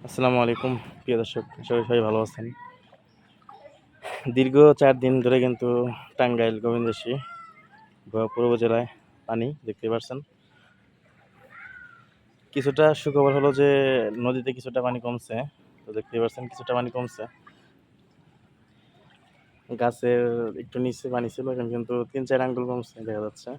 আসসালামু আলাইকুম প্রিয় দর্শক, আশা করি সবাই ভালো আছেন। দীর্ঘ ৪ দিন ধরে কিন্তু টাঙ্গাইল গোবিন্দশী পূর্ব উপজেলায় পানি দেখতে পাচ্ছেন। কিছুটা সুখবর হলো যে নদীতে কিছুটা পানি কমছে। তো দেখতে পাচ্ছেন কিছুটা পানি কমছে। গাছের একটু নিচে পানি ছিল, এখন কিন্তু ৩-৪ আঙ্গুল কমছে দেখা যাচ্ছে।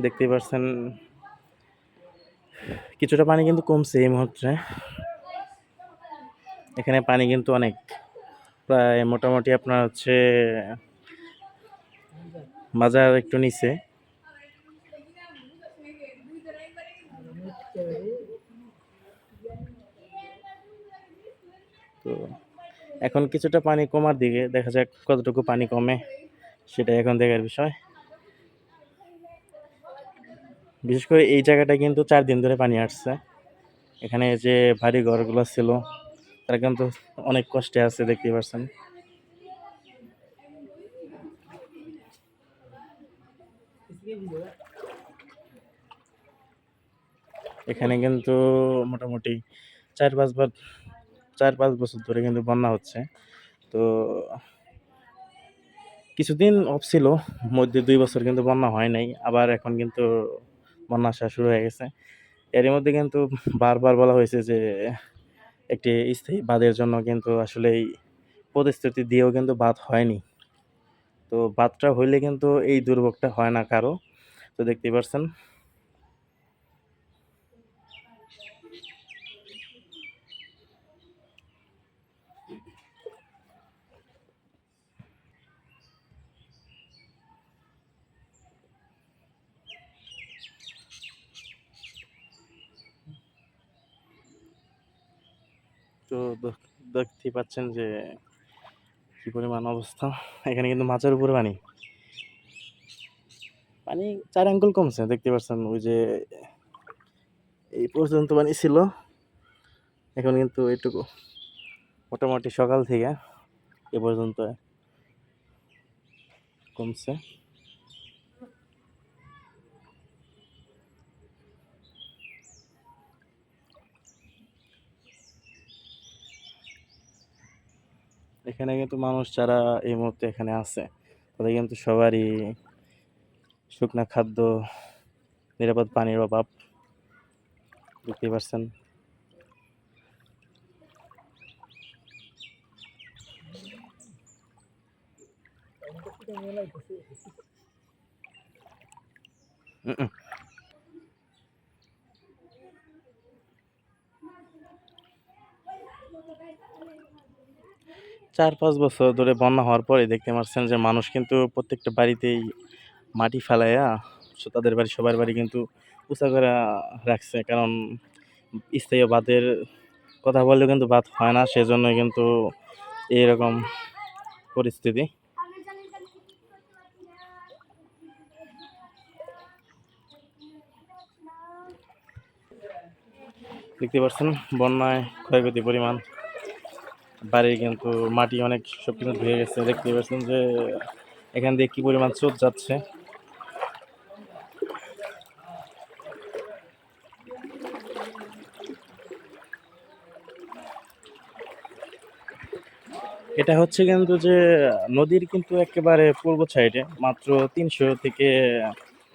দেখতেই পাচ্ছেন কিছুটা পানি কিন্তু কমছে এই মুহূর্তে। এখানে পানি কিন্তু অনেক, প্রায় মোটামুটি আপনার হচ্ছে মাজার একটু নিচে। তো এখন কিছুটা পানি কমার দিকে, দেখা যাক কতটুকু পানি কমে, সেটাই এখন দেখার বিষয়। বিশেষ করে এই জায়গাটায় কিন্তু ৪ দিন ধরে পানি আসছে। এখানে যে বাড়ি ঘরগুলো ছিল তারা কিন্তু অনেক কষ্টে আছে, দেখতেই পাচ্ছেন। এখানে কিন্তু মোটামুটি ৪-৫ বছর ধরে কিন্তু বন্যা হচ্ছে। তো কিছুদিন অফ ছিল, মধ্যে ২ বছর কিন্তু বন্যা হয় নাই, আবার এখন কিন্তু বন্যা আসা শুরু হয়ে গেছে। এরই মধ্যে কিন্তু বারবার বলা হয়েছে যে একটি স্থায়ী বাঁধের জন্য, কিন্তু আসলে এই প্রতিশ্রুতি দিয়েও কিন্তু বাঁধ হয়নি। তো বাঁধটা হইলে কিন্তু এই দুর্ভোগটা হয় না কারো। তো দেখতেই পাচ্ছেন। তো দেখতেই পাচ্ছেন যে কি পরিমাণ অবস্থা। এখানে কিন্তু মাছের উপরে পানি, পানি ৪ আঙ্গুল কমছে, দেখতে পাচ্ছেন। ওই যে এই পর্যন্ত পানি ছিল, এখন কিন্তু এইটুকু, মোটামুটি সকাল থেকে এ পর্যন্ত কমছে। এখানে কিন্তু মানুষ যারা এই মুহূর্তে এখানে আছে, তাদের কিন্তু সবারই শুকনা খাদ্য, নিরাপদ পানির অভাব, দেখতেই পাচ্ছেন। উম, ৪-৫ বছর ধরে বন্যা হওয়ার পরে দেখতে পাচ্ছেন যে মানুষ কিন্তু প্রত্যেকটা বাড়িতেই মাটি ফেলাইয়া তাদের বাড়ি, সবার বাড়ি কিন্তু উঁচা করে রাখছে। কারণ স্থায়ী বাঁধের কথা বললেও কিন্তু বাঁধ হয় না, সেজন্য কিন্তু এইরকম পরিস্থিতি। দেখতে পাচ্ছেন বন্যায় ক্ষয়ক্ষতি পরিমাণ, বাড়ির কিন্তু মাটি অনেক সব কিছু ধুয়ে গেছে। দেখতে পাচ্ছেন যে এখান দিয়ে কি পরিমাণ স্রোত যাচ্ছে। এটা হচ্ছে কিন্তু যে নদীর কিন্তু একেবারে পূর্ব সাইডে, মাত্র ৩০০ থেকে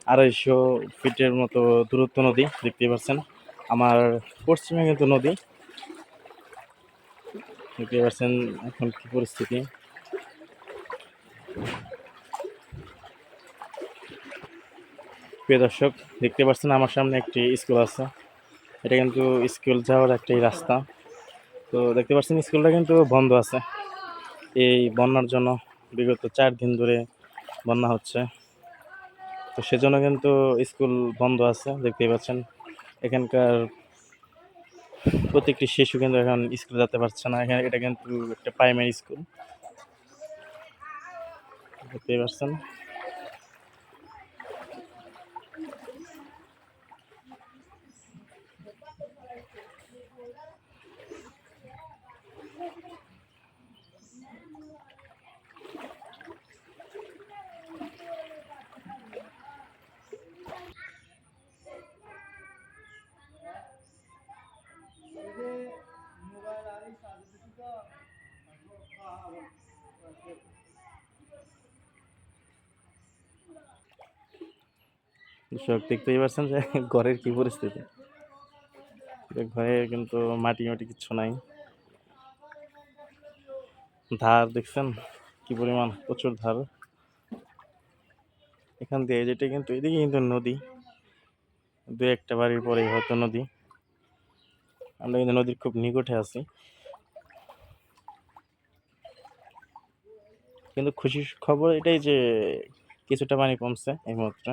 ২৫০ ফিটের মতো দূরত্ব নদী, দেখতে পাচ্ছেন। আমার পশ্চিমে কিন্তু নদী, দেখতে পাচ্ছেন এখন কি পরিস্থিতি। প্রিয় দর্শক, দেখতে পাচ্ছেন আমার সামনে একটি স্কুল আছে। এটা কিন্তু স্কুল যাওয়ার একটি রাস্তা। তো দেখতে পাচ্ছেন স্কুলটা কিন্তু বন্ধ আছে এই বন্যার জন্য। বিগত ৪ দিন ধরে বন্যা হচ্ছে, তো সেজন্য কিন্তু স্কুল বন্ধ আছে। দেখতেই পাচ্ছেন এখানকার প্রত্যেকটি শিশু কিন্তু এখন স্কুলে যেতে পারছে না। এখানে এটা কিন্তু একটা প্রাইমারি স্কুল, দেখতেই পাচ্ছেন। দর্শক দেখতেই পাচ্ছেন যে ঘরের কি পরিস্থিতি। ঘরে কিন্তু মাটি মাটি কিচ্ছু নাই। ধার দেখছেন কি পরিমাণ, প্রচুর ধার। এখান দিয়ে যেটা কিন্তু এদিকে কিন্তু নদী, দু একটা বাড়ির পরেই হয়তো নদী। আমরা কিন্তু নদীর খুব নিকটে আছি, কিন্তু খুশির খবর এটাই যে কিছুটা পানি কমছে এই মুহূর্তে।